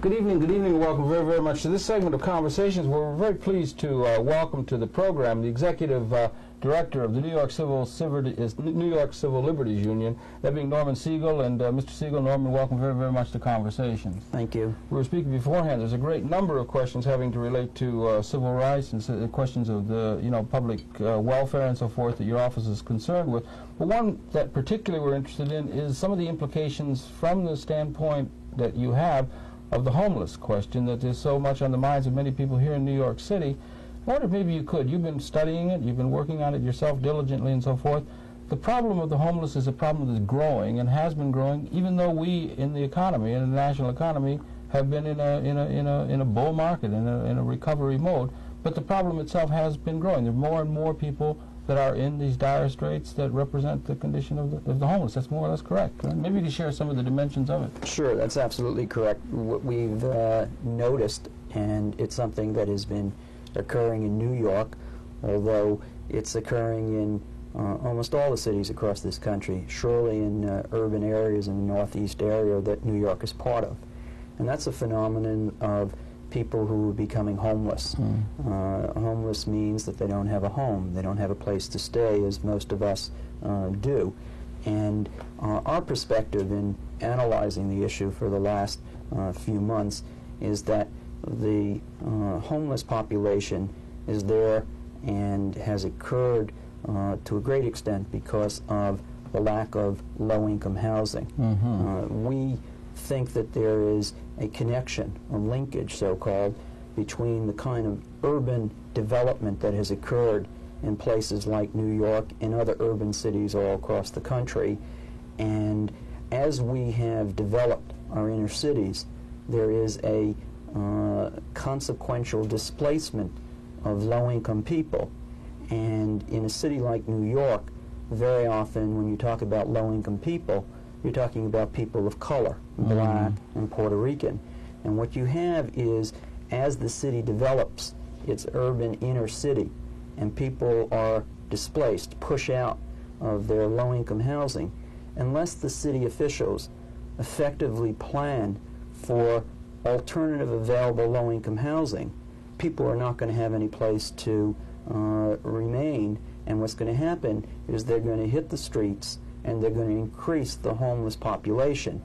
Good evening, and welcome very, very much to this segment of Conversations, where we're very pleased to welcome to the program the Executive Director of the New York Civil Liberties Union, that being Norman Siegel. And Mr. Siegel, Norman, welcome very, very much to Conversations. Thank you. We were speaking beforehand. There's a great number of questions having to relate to civil rights and questions of the public welfare and so forth that your office is concerned with. But one that particularly we're interested in is some of the implications from the standpoint that you have of the homeless question that is so much on the minds of many people here in New York City. I wonder if maybe you could. You've been studying it, you've been working on it yourself diligently and so forth. The problem of the homeless is a problem that's growing and has been growing, even though we in the economy, in the national economy, have been in a bull market, in a recovery mode. But the problem itself has been growing. There are more and more people that are in these dire straits that represent the condition of the homeless. That's more or less correct, right? Maybe you could share some of the dimensions of it. Sure, that's absolutely correct. What we've noticed, and it's something that has been occurring in New York, although it's occurring in almost all the cities across this country, surely in urban areas in the Northeast area that New York is part of. And that's a phenomenon of people who are becoming homeless. Homeless means that they don't have a home, they don't have a place to stay, as most of us do. And our perspective in analyzing the issue for the last few months is that the homeless population is there and has occurred to a great extent because of the lack of low-income housing. We think that there is a connection, a linkage, so-called, between the kind of urban development that has occurred in places like New York and other urban cities all across the country. And as we have developed our inner cities, there is a consequential displacement of low-income people. And in a city like New York, very often when you talk about low-income people, you're talking about people of color, black and Puerto Rican. And what you have is, as the city develops its urban inner city and people are displaced, push out of their low-income housing, unless the city officials effectively plan for alternative available low-income housing, people are not going to have any place to remain. And what's going to happen is they're going to hit the streets and they're going to increase the homeless population.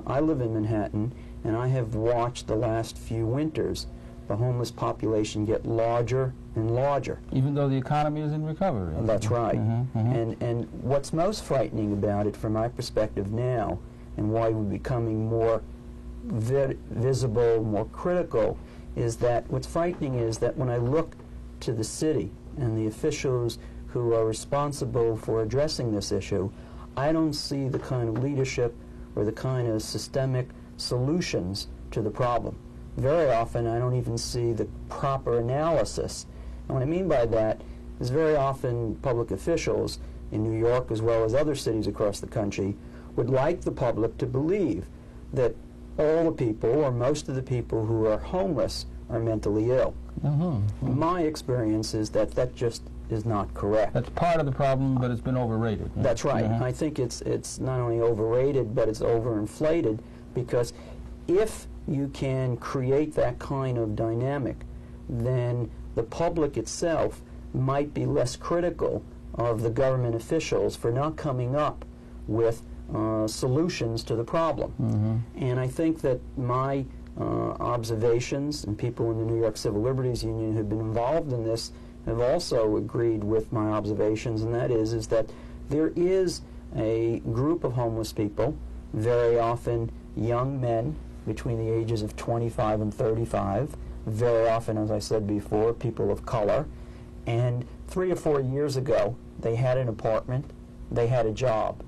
I live in Manhattan, and I have watched the last few winters the homeless population get larger and larger. Even though the economy is in recovery. That's right. And what's most frightening about it from my perspective now, and why we're becoming more visible, more critical, is that what's frightening is that when I look to the city and the officials who are responsible for addressing this issue, I don't see the kind of leadership or the kind of systemic solutions to the problem. Very often I don't even see the proper analysis. And what I mean by that is very often public officials in New York as well as other cities across the country would like the public to believe that all the people or most of the people who are homeless are mentally ill. My experience is that that just is not correct. That's part of the problem, but it's been overrated. That's right. I think it's not only overrated, but it's overinflated, because if you can create that kind of dynamic, then the public itself might be less critical of the government officials for not coming up with solutions to the problem. And I think that my observations, and people in the New York Civil Liberties Union who have been involved in this have also agreed with my observations, and that is that there is a group of homeless people, very often young men between the ages of 25 and 35, very often, as I said before, people of color, and 3 or 4 years ago they had an apartment, they had a job.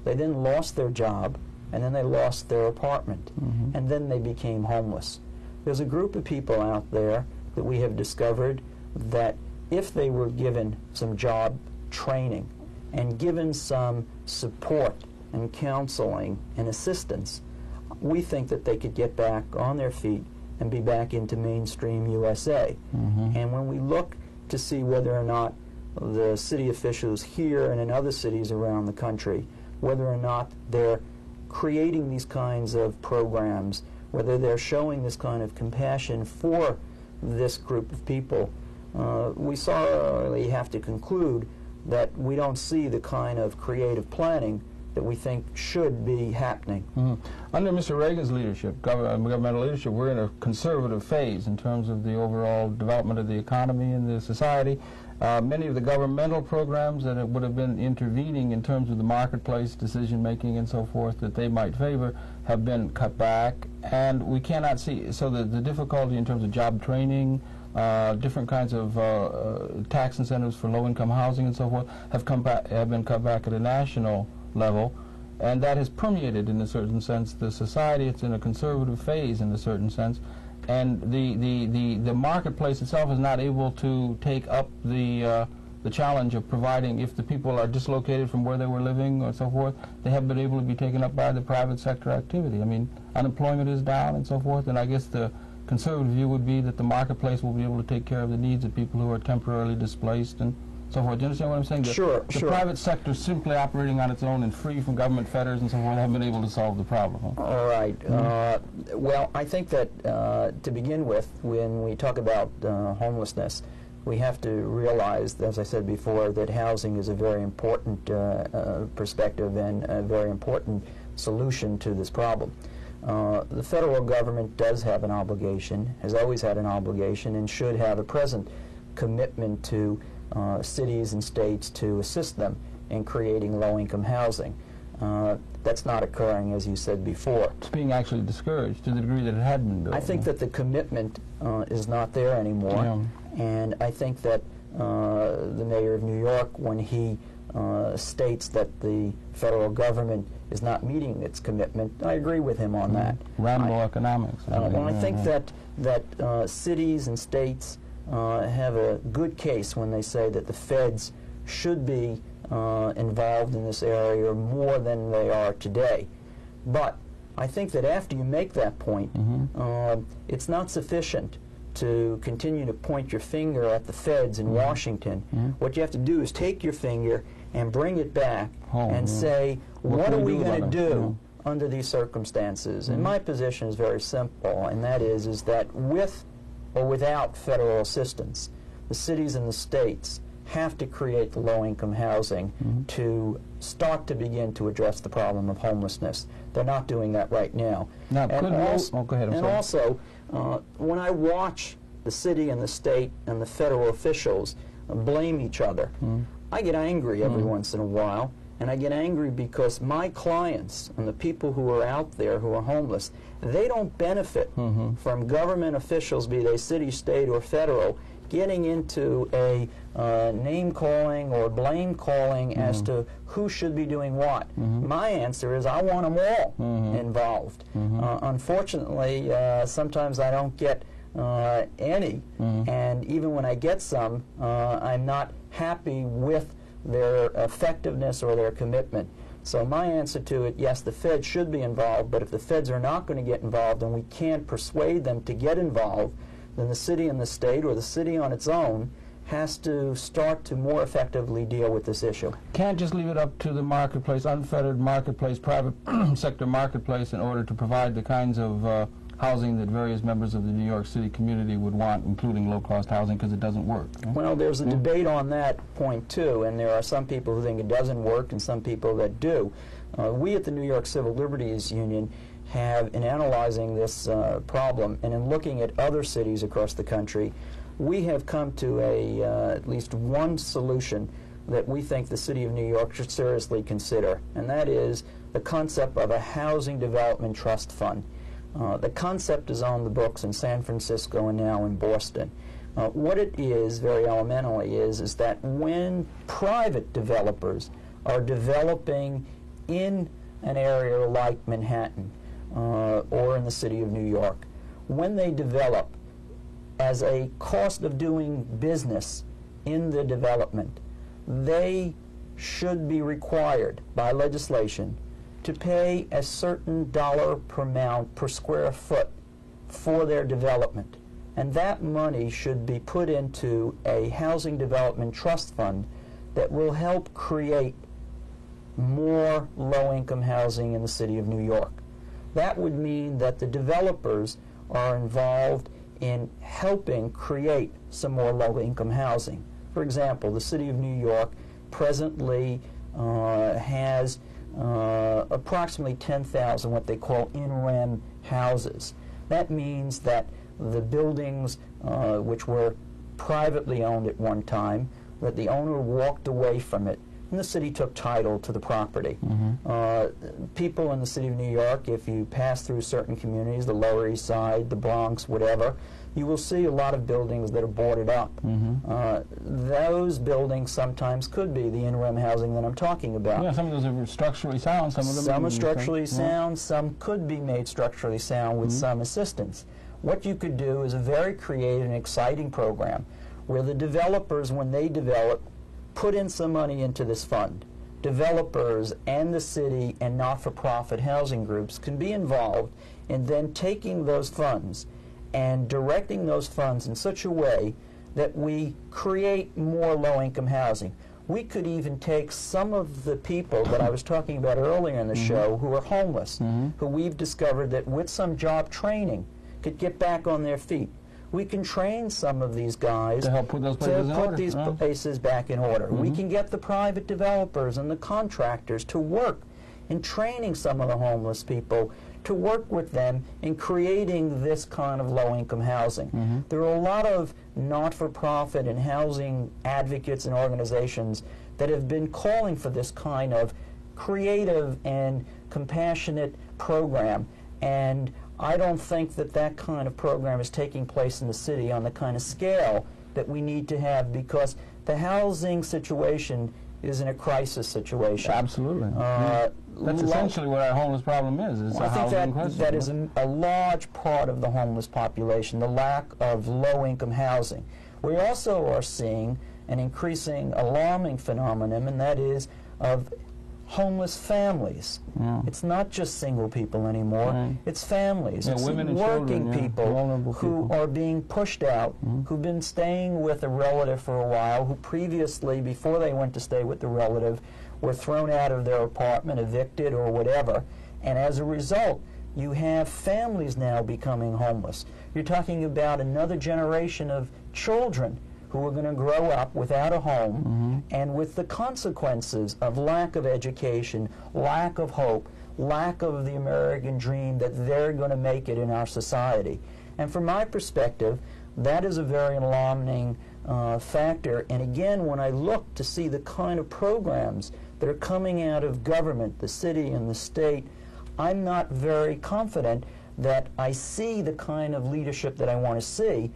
They then lost their job, and then they lost their apartment, and then they became homeless. There's a group of people out there that we have discovered that if they were given some job training and given some support and counseling and assistance, we think that they could get back on their feet and be back into mainstream USA. And when we look to see whether or not the city officials here and in other cities around the country, whether or not they're creating these kinds of programs whether they're showing this kind of compassion for this group of people, we sorely have to conclude that we don't see the kind of creative planning that we think should be happening. Under Mr. Reagan's leadership, governmental leadership, we're in a conservative phase in terms of the overall development of the economy and the society. Many of the governmental programs that would have been intervening in terms of the marketplace decision-making and so forth that they might favor have been cut back, and we cannot see, so the difficulty in terms of job training, different kinds of tax incentives for low-income housing and so forth have been cut back at a national level, and that has permeated in a certain sense the society. It's in a conservative phase in a certain sense, and the marketplace itself is not able to take up the challenge of providing, if the people are dislocated from where they were living or so forth, they have been able to be taken up by the private sector activity. I mean, unemployment is down and so forth, and I guess the conservative view would be that the marketplace will be able to take care of the needs of people who are temporarily displaced and so forth. Do you understand what I'm saying? Sure. The private sector simply operating on its own and free from government fetters and so forth haven't been able to solve the problem. Huh? All right. Well, I think that to begin with, when we talk about homelessness, we have to realize, as I said before, that housing is a very important perspective and a very important solution to this problem. The federal government does have an obligation, has always had an obligation, and should have a present commitment to cities and states to assist them in creating low-income housing. That's not occurring, as you said before. It's being actually discouraged to the degree that it had been built. I think that the commitment is not there anymore, and I think that the mayor of New York, when he states that the federal government is not meeting its commitment, I agree with him on that. Rambo economics. Well, I think that cities and states have a good case when they say that the feds should be involved in this area more than they are today. But I think that after you make that point, it's not sufficient to continue to point your finger at the feds in Washington. What you have to do is take your finger and bring it back and say, what are we going to do under these circumstances? And my position is very simple, and that is that with or without federal assistance, the cities and the states have to create the low-income housing to start to begin to address the problem of homelessness. They're not doing that right now. Also, when I watch the city and the state and the federal officials blame each other, I get angry every once in a while, and I get angry because my clients and the people who are out there who are homeless, they don't benefit from government officials, be they city, state, or federal, getting into a name-calling or blame-calling as to who should be doing what. My answer is I want them all involved. Unfortunately, sometimes I don't get any, and even when I get some, I'm not happy with their effectiveness or their commitment. So my answer to it, yes, the feds should be involved, but if the feds are not going to get involved and we can't persuade them to get involved, then the city and the state, or the city on its own, has to start to more effectively deal with this issue. Can't just leave it up to the marketplace, unfettered marketplace, private sector marketplace, in order to provide the kinds of housing that various members of the New York City community would want, including low-cost housing, because it doesn't work. Well, there's a debate on that point, too, and there are some people who think it doesn't work and some people that do. We at the New York Civil Liberties Union have, in analyzing this problem and in looking at other cities across the country, we have come to at least one solution that we think the City of New York should seriously consider, and that is the concept of a housing development trust fund. The concept is on the books in San Francisco and now in Boston. What it is, very elementally, is that when private developers are developing in an area like Manhattan or in the city of New York, when they develop, as a cost of doing business in the development, they should be required by legislation to pay a certain dollar per amount per square foot for their development. And that money should be put into a housing development trust fund that will help create more low-income housing in the city of New York. that would mean that the developers are involved in helping create some more low-income housing. For example, the City of New York presently has approximately 10,000 what they call in-rem houses. That means that the buildings which were privately owned at one time, that the owner walked away from it, and the city took title to the property. People in the City of New York, if you pass through certain communities, the Lower East Side, the Bronx, whatever, you will see a lot of buildings that are boarded up. Those buildings sometimes could be the in-rem housing that I'm talking about. Yeah, some of those are structurally sound, some of them Some are structurally sound, some could be made structurally sound with some assistance. What you could do is a very creative and exciting program where the developers, when they develop, put in some money into this fund. Developers and the city and not-for-profit housing groups can be involved in then taking those funds and directing those funds in such a way that we create more low-income housing. We could even take some of the people that I was talking about earlier in the show who are homeless, who we've discovered that with some job training could get back on their feet. We can train some of these guys to help put those places back in order. We can get the private developers and the contractors to work in training some of the homeless people, to work with them in creating this kind of low-income housing. There are a lot of not-for-profit and housing advocates and organizations that have been calling for this kind of creative and compassionate program, and I don't think that that kind of program is taking place in the city on the kind of scale that we need to have, because the housing situation is in a crisis situation. Absolutely. That's essentially what our homeless problem is. It's a housing crisis. That is a large part of the homeless population, the lack of low-income housing. We also are seeing an increasing alarming phenomenon, and that is of homeless families. It's not just single people anymore. It's families. It's women and working children, people who are being pushed out, who've been staying with a relative for a while, who previously, before they went to stay with the relative, were thrown out of their apartment, evicted, or whatever. And as a result, you have families now becoming homeless. You're talking about another generation of children who are going to grow up without a home, and with the consequences of lack of education, lack of hope, lack of the American dream that they're going to make it in our society. And from my perspective, that is a very alarming factor. And again, when I look to see the kind of programs that are coming out of government, the city and the state, I'm not very confident that I see the kind of leadership that I want to see.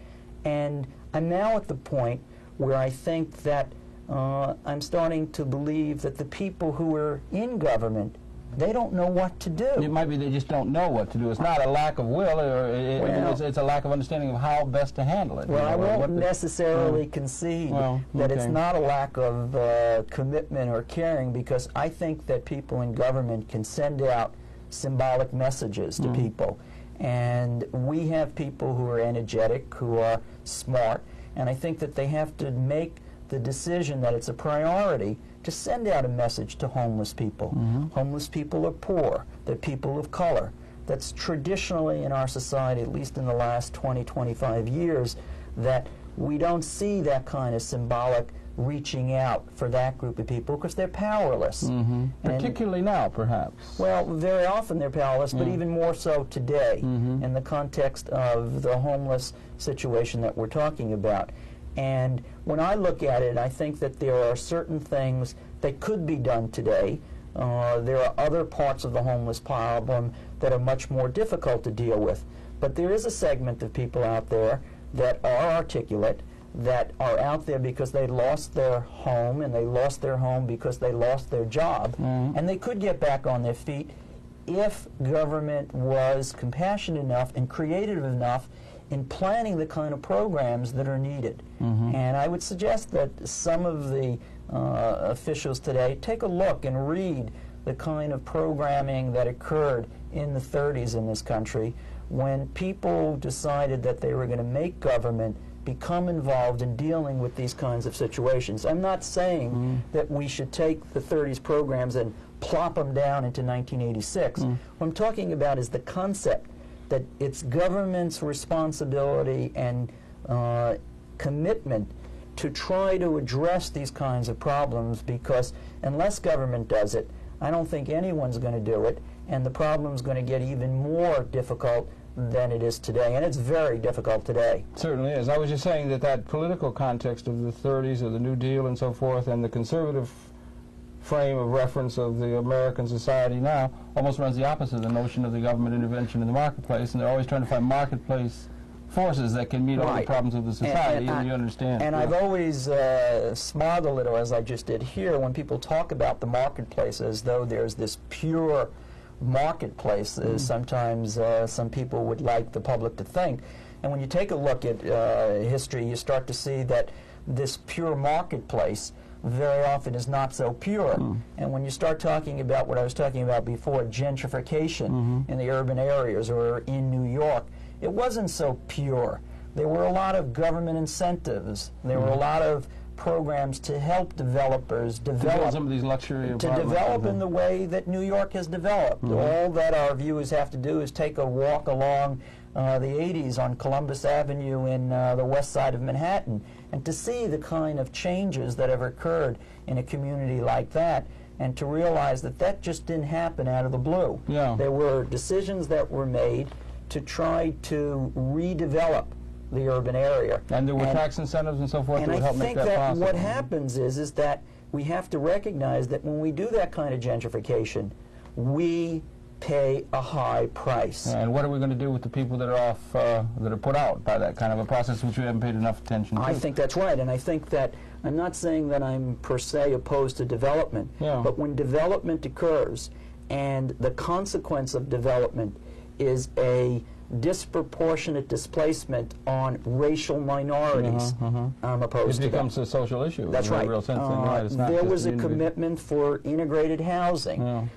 And I'm now at the point where I think that I'm starting to believe that the people who are in government, they don't know what to do. It might be they just don't know what to do. It's not a lack of will, or it's a lack of understanding of how best to handle it. Well, I won't necessarily concede that it's not a lack of commitment or caring, because I think that people in government can send out symbolic messages to people. And we have people who are energetic, who are smart, and I think that they have to make the decision that it's a priority to send out a message to homeless people. Homeless people are poor. They're people of color. That's traditionally in our society, at least in the last 20, 25 years, that we don't see that kind of symbolic reaching out for that group of people because they're powerless. Particularly now, perhaps. Well, very often they're powerless, but even more so today in the context of the homeless situation that we're talking about. And when I look at it, I think that there are certain things that could be done today. There are other parts of the homeless problem that are much more difficult to deal with. But there is a segment of people out there that are articulate, that are out there because they lost their home, and they lost their home because they lost their job, and they could get back on their feet if government was compassionate enough and creative enough in planning the kind of programs that are needed. And I would suggest that some of the officials today take a look and read the kind of programming that occurred in the 30s in this country, when people decided that they were going to make government become involved in dealing with these kinds of situations. I'm not saying that we should take the 30s programs and plop them down into 1986. What I'm talking about is the concept that it's government's responsibility and commitment to try to address these kinds of problems, because unless government does it, I don't think anyone's going to do it, and the problem's going to get even more difficult than it is today, and it's very difficult today. Certainly is. I was just saying that that political context of the 30s, of the New Deal and so forth, and the conservative frame of reference of the American society now almost runs the opposite of the notion of the government intervention in the marketplace, and they're always trying to find marketplace forces that can meet all the problems of the society, and you understand. And I've always smiled a little, as I just did here, when people talk about the marketplace as though there's this pure marketplace, as sometimes some people would like the public to think. And when you take a look at history, you start to see that this pure marketplace very often is not so pure. And when you start talking about what I was talking about before, gentrification in the urban areas or in New York, it wasn't so pure. There were a lot of government incentives. There were a lot of programs to help developers develop some of these luxury in the way that New York has developed. All that our viewers have to do is take a walk along the 80s on Columbus Avenue in the west side of Manhattan, and to see the kind of changes that have occurred in a community like that, and to realize that that just didn't happen out of the blue. There were decisions that were made to try to redevelop the urban area. And there were tax incentives and so forth that would help make that possible. And I think that what happens is that we have to recognize that when we do that kind of gentrification, we pay a high price. And what are we going to do with the people that are that are put out by that kind of a process, which we haven't paid enough attention to? I think that's right, and I think that I'm not saying that I'm per se opposed to development, but when development occurs and the consequence of development is a disproportionate displacement on racial minorities, I'm opposed to that. It becomes a social issue. That's right. In a real sense, there was a commitment for integrated housing,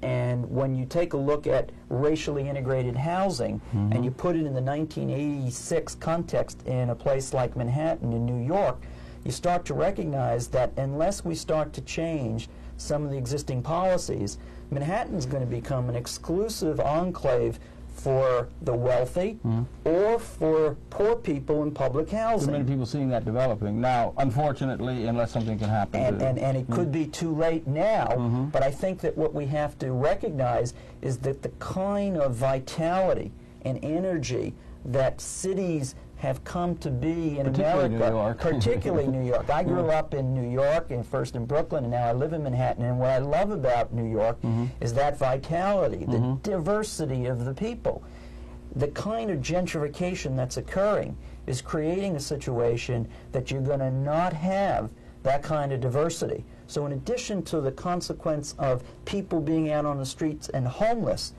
and when you take a look at racially integrated housing and you put it in the 1986 context in a place like Manhattan in New York, you start to recognize that unless we start to change some of the existing policies, Manhattan's going to become an exclusive enclave for the wealthy or for poor people in public housing. There are many people seeing that developing now, unfortunately, unless something can happen. And it could be too late now, but I think that what we have to recognize is that the kind of vitality and energy that cities have come to be in America, particularly New York. I grew up in New York, and first in Brooklyn, and now I live in Manhattan. And what I love about New York is that vitality, the diversity of the people. The kind of gentrification that's occurring is creating a situation that you're going to not have that kind of diversity. So in addition to the consequence of people being out on the streets and homeless,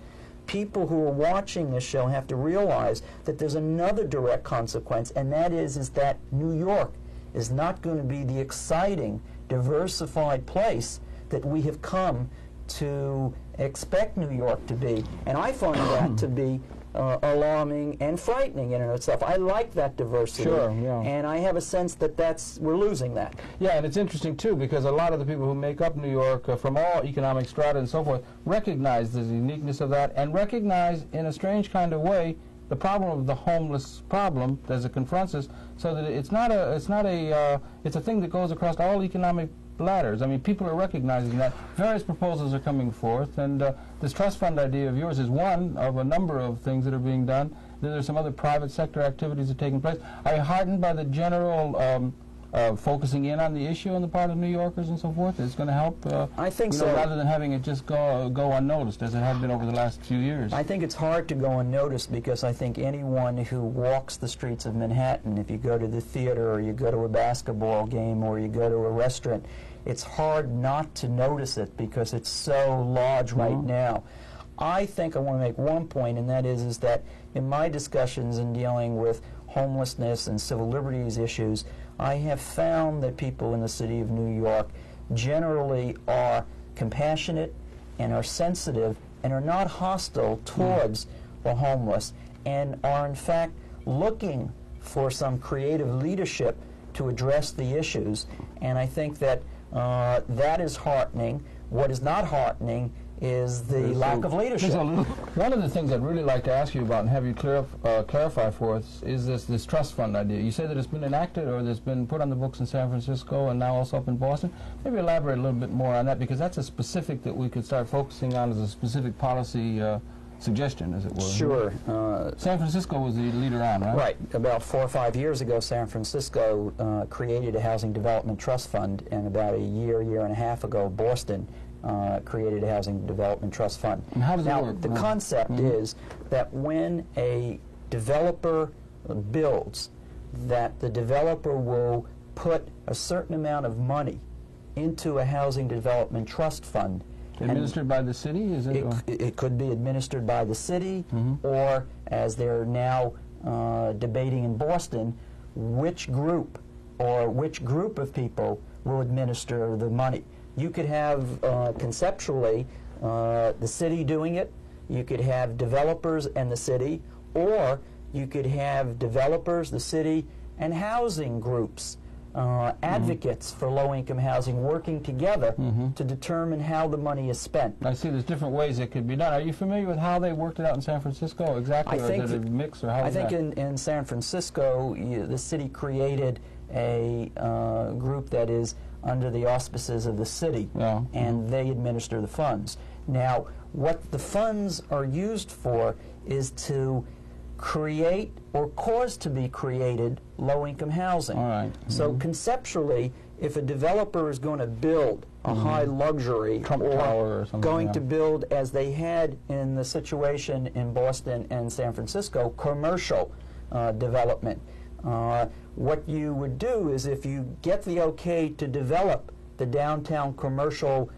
people who are watching this show have to realize that there's another direct consequence, and that is that New York is not going to be the exciting, diversified place that we have come to expect New York to be. And I find that to be alarming and frightening in and of itself. I like that diversity, and I have a sense that we're losing that. Yeah, and it's interesting too, because a lot of the people who make up New York from all economic strata and so forth recognize the uniqueness of that, and recognize in a strange kind of way the problem of the homeless problem as it confronts us, so that it's a thing that goes across all economic ladders. I mean, people are recognizing that. Various proposals are coming forth, and this trust fund idea of yours is one of a number of things that are being done. There's some other private sector activities that are taking place. Are you heartened by the general focusing in on the issue on the part of New Yorkers and so forth? It's going to help, I think so. rather than having it just go unnoticed, as it has been over the last few years. I think it's hard to go unnoticed, because I think anyone who walks the streets of Manhattan, if you go to the theater or you go to a basketball game or you go to a restaurant, it's hard not to notice it because it's so large right now. I think I want to make one point, and that is that in my discussions in dealing with homelessness and civil liberties issues, I have found that people in the city of New York generally are compassionate and are sensitive and are not hostile towards the homeless, and are in fact looking for some creative leadership to address the issues, and I think that that is heartening. What is not heartening is the lack of leadership. One of the things I'd really like to ask you about and have you clarify for us is this trust fund idea. You say that it's been enacted or it's been put on the books in San Francisco and now also up in Boston. Maybe elaborate a little bit more on that, because that's a specific that we could start focusing on as a specific policy suggestion, as it were. Sure. San Francisco was the leader on, right? Right. About 4 or 5 years ago, San Francisco created a housing development trust fund, and about a year and a half ago, Boston created a housing development trust fund. And how does it work? The concept is that when a developer builds, that the developer will put a certain amount of money into a housing development trust fund. Administered by the city? Is it? It could be administered by the city, or, as they're now debating in Boston, which group of people will administer the money. You could have, conceptually, the city doing it, you could have developers and the city, or you could have developers, the city, and housing groups, advocates for low-income housing working together to determine how the money is spent. I see there's different ways it could be done. Are you familiar with how they worked it out in San Francisco exactly, or is it a mix, or how I think in San Francisco, the city created a group that is under the auspices of the city, and they administer the funds. Now, what the funds are used for is to create or cause to be created low-income housing. All right. So conceptually, if a developer is going to build a high luxury or going to build, as they had in the situation in Boston and San Francisco, commercial development, what you would do is, if you get the okay to develop the downtown commercial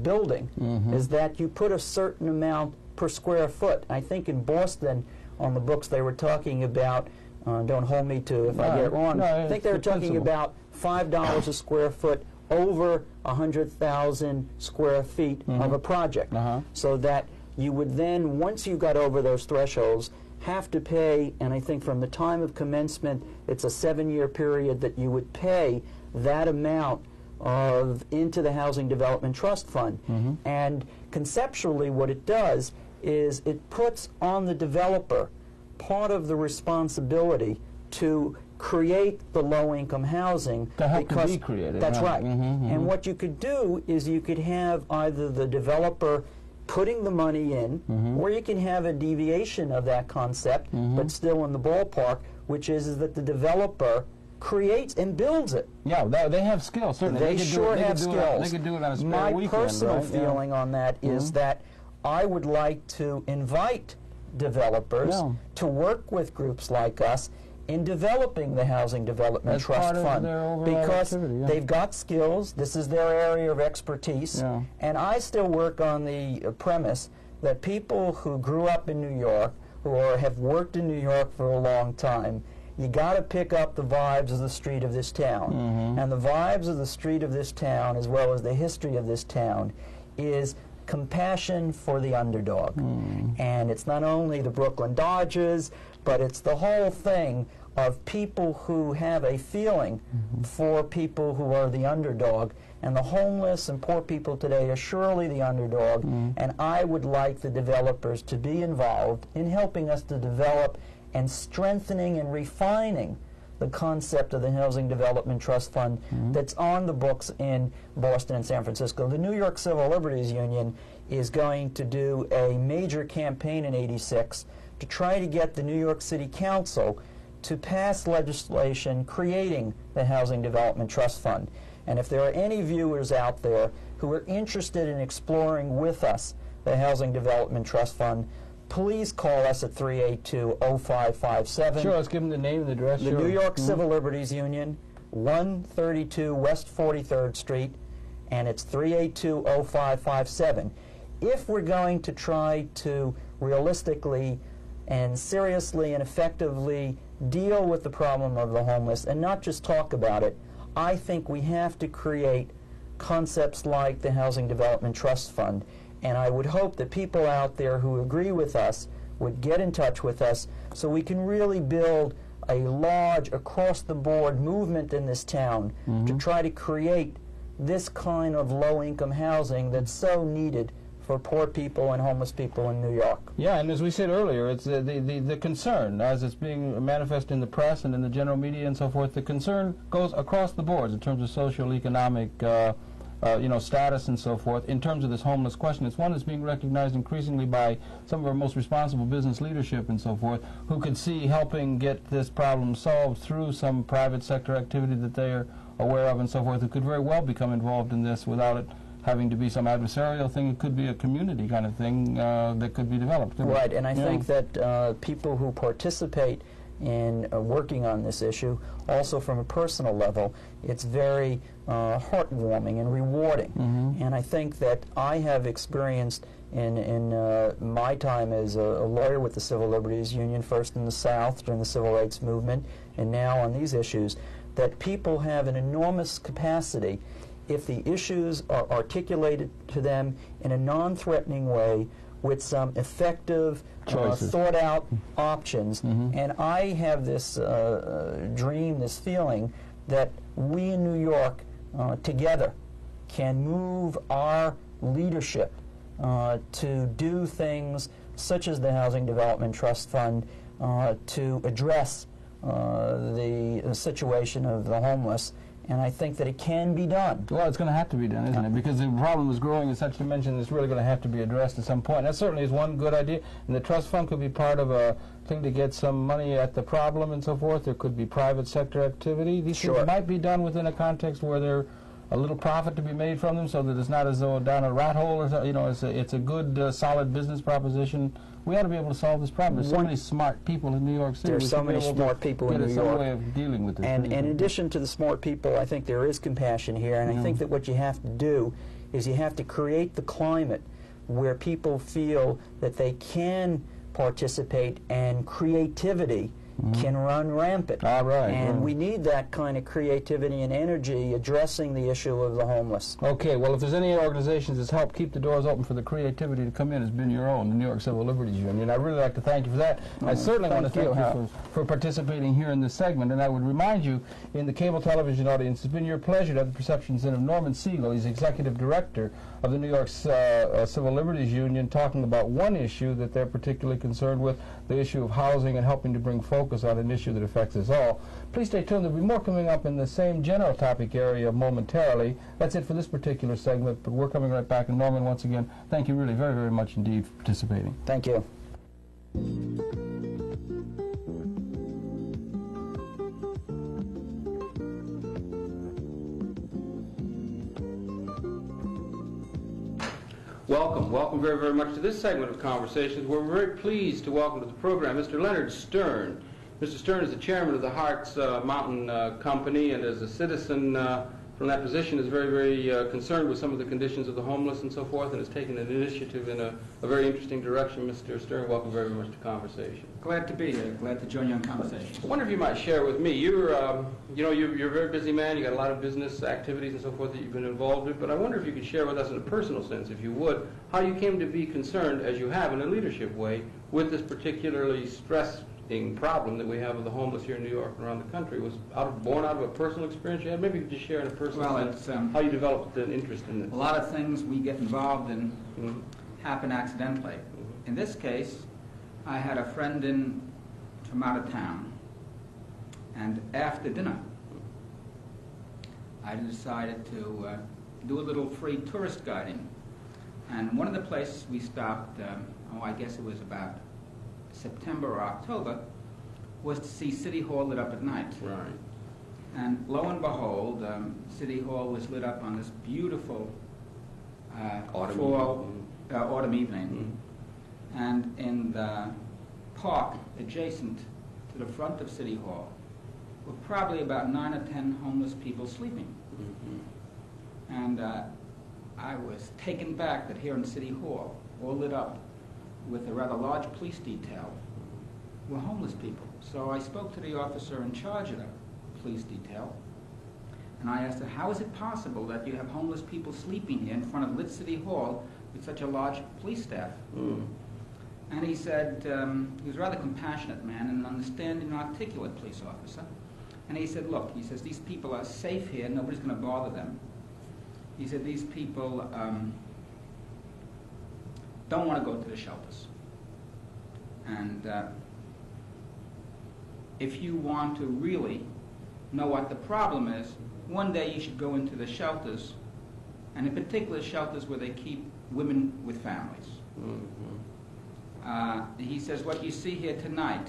building, is that you put a certain amount per square foot. I think in Boston, on the books, they were talking about, don't hold me to if I get it wrong, I think they were talking about $5 a square foot over 100,000 square feet of a project. So that you would then, once you got over those thresholds, have to pay, and I think from the time of commencement, it's a 7-year period that you would pay that amount into the Housing Development Trust Fund. And conceptually, what it does is it puts on the developer part of the responsibility to create the low-income housing. To help to be created. That's right. And what you could do is you could have either the developer putting the money in, or you can have a deviation of that concept, but still in the ballpark, which is that the developer creates and builds it. Yeah, they have skill, certainly. They sure have skills. They could do it on a spare My weekend, personal right? feeling on that is that I would like to invite developers to work with groups like us in developing the Housing Development Trust Fund, because they've got skills. This is their area of expertise, and I still work on the premise that people who grew up in New York, who have worked in New York for a long time, you got to pick up the vibes of the street of this town. And the vibes of the street of this town, as well as the history of this town, is compassion for the underdog. And it's not only the Brooklyn Dodgers, but it's the whole thing of people who have a feeling for people who are the underdog. And the homeless and poor people today are surely the underdog. And I would like the developers to be involved in helping us to develop and strengthening and refining the concept of the Housing Development Trust Fund that's on the books in Boston and San Francisco. The New York Civil Liberties Union is going to do a major campaign in '86 to try to get the New York City Council to pass legislation creating the Housing Development Trust Fund. And if there are any viewers out there who are interested in exploring with us the Housing Development Trust Fund, please call us at 382-0557. Sure, let's give them the name and the address. The New York Civil Liberties Union, 132 West 43rd Street, and it's 382-0557. If we're going to try to realistically and seriously and effectively deal with the problem of the homeless and not just talk about it, I think we have to create concepts like the Housing Development Trust Fund. And I would hope that people out there who agree with us would get in touch with us so we can really build a large, across-the-board movement in this town to try to create this kind of low-income housing that's so needed for poor people and homeless people in New York. Yeah, and as we said earlier, it's the concern, as it's being manifest in the press and in the general media and so forth, the concern goes across the boards in terms of social, economic, status and so forth. In terms of this homeless question, it's one that's being recognized increasingly by some of our most responsible business leadership and so forth, who could see helping get this problem solved through some private sector activity that they are aware of and so forth, who could very well become involved in this without it having to be some adversarial thing. It could be a community kind of thing that could be developed. Right, and I think that people who participate in working on this issue, also from a personal level, it's very heartwarming and rewarding. And I think that I have experienced in my time as a lawyer with the Civil Liberties Union, first in the South during the Civil Rights Movement, and now on these issues, that people have an enormous capacity if the issues are articulated to them in a non-threatening way with some effective, thought-out options. And I have this dream, this feeling that we in New York together can move our leadership to do things such as the Housing Development Trust Fund to address the situation of the homeless. And I think that it can be done. Well, it's going to have to be done, isn't it? Because the problem is growing in such dimension, it's really going to have to be addressed at some point. That certainly is one good idea. And the trust fund could be part of a thing to get some money at the problem and so forth. There could be private sector activity. These things might be done within a context where there's a little profit to be made from them, so that it's not as though down a rat hole or something. It's a good, solid business proposition. We ought to be able to solve this problem. There's so many smart people in New York City. There's so many smart people in New York. Some way of dealing with this. And in addition to the smart people, I think there is compassion here, and I think that what you have to do is you have to create the climate where people feel that they can participate and creativity can run rampant. And we need that kind of creativity and energy addressing the issue of the homeless. Okay, well, if there's any organizations that's helped keep the doors open for the creativity to come in, it's been your own, the New York Civil Liberties Union. I'd really like to thank you for that. I certainly want to thank you for participating here in this segment, and I would remind you, in the cable television audience, it's been your pleasure to have the Perception Center of Norman Siegel. He's Executive Director of the New York Civil Liberties Union, talking about one issue that they're particularly concerned with, the issue of housing, and helping to bring focus on an issue that affects us all. Please stay tuned. There'll be more coming up in the same general topic area momentarily. That's it for this particular segment, but we're coming right back. And Norman, once again, thank you really very, very much indeed for participating. Thank you. Welcome very, very much to this segment of Conversations. We're very pleased to welcome to the program Mr. Leonard Stern. Mr. Stern is the chairman of the Hartz Mountain Company, and as a citizen from that position is very, very concerned with some of the conditions of the homeless and so forth, and has taken an initiative in a very interesting direction. Mr. Stern, welcome very, very much to Conversation. Glad to be here. Glad to join you on Conversation. I wonder if you might share with me. You're a very busy man. You got a lot of business activities and so forth that you've been involved with. But I wonder if you could share with us, in a personal sense, if you would, how you came to be concerned, as you have in a leadership way, with this particularly stressing problem that we have of the homeless here in New York and around the country. Was born out of a personal experience you had? Maybe you could just share in a personal sense how you developed an interest in this. A lot of things we get involved in happen accidentally. In this case, I had a friend from out of town, and after dinner, I decided to do a little free tourist guiding. And one of the places we stopped, I guess it was about September or October, was to see City Hall lit up at night. Right. And lo and behold, City Hall was lit up on this beautiful autumn evening. And in the park adjacent to the front of City Hall were probably about 9 or 10 homeless people sleeping. And I was taken back that here in City Hall, all lit up with a rather large police detail, were homeless people. So I spoke to the officer in charge of the police detail, and I asked her, how is it possible that you have homeless people sleeping here in front of lit City Hall with such a large police staff? And he said, he was a rather compassionate man and an understanding and articulate police officer. And he said, look, he says, these people are safe here, nobody's going to bother them. He said, these people don't want to go to the shelters. And if you want to really know what the problem is, one day you should go into the shelters, and in particular shelters where they keep women with families. He says, what you see here tonight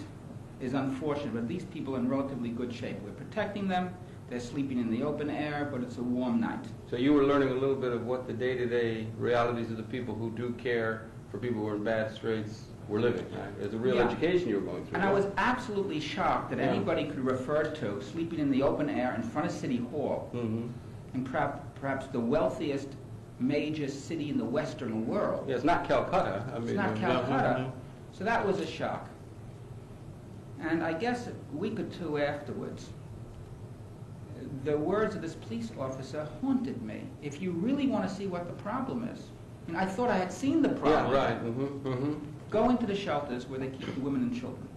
is unfortunate, but these people are in relatively good shape. We're protecting them. They're sleeping in the open air, but it's a warm night. So you were learning a little bit of what the day-to-day realities of the people who do care for people who are in bad straits were living, right? There's a real education you were going through. And I was absolutely shocked that anybody could refer to sleeping in the open air in front of City Hall, in perhaps the wealthiest major city in the Western world. Yeah, it's not Calcutta. I mean, it's not Calcutta. So that was a shock. And I guess a week or two afterwards, the words of this police officer haunted me. If you really want to see what the problem is, and I thought I had seen the problem. Yeah, right. Go into the shelters where they keep the women and children.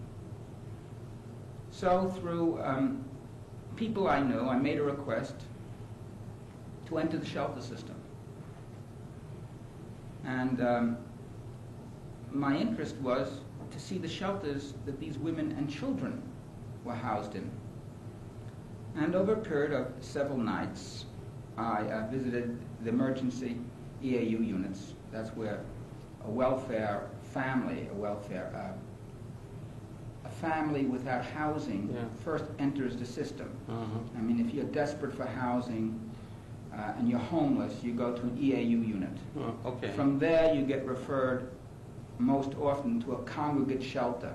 So through people I knew, I made a request to enter the shelter system. And my interest was to see the shelters that these women and children were housed in. And over a period of several nights, I visited the emergency EAU units. That's where a welfare family, a family without housing first enters the system. I mean, if you're desperate for housing and you're homeless, you go to an EAU unit. Okay. From there, you get referred most often to a congregate shelter,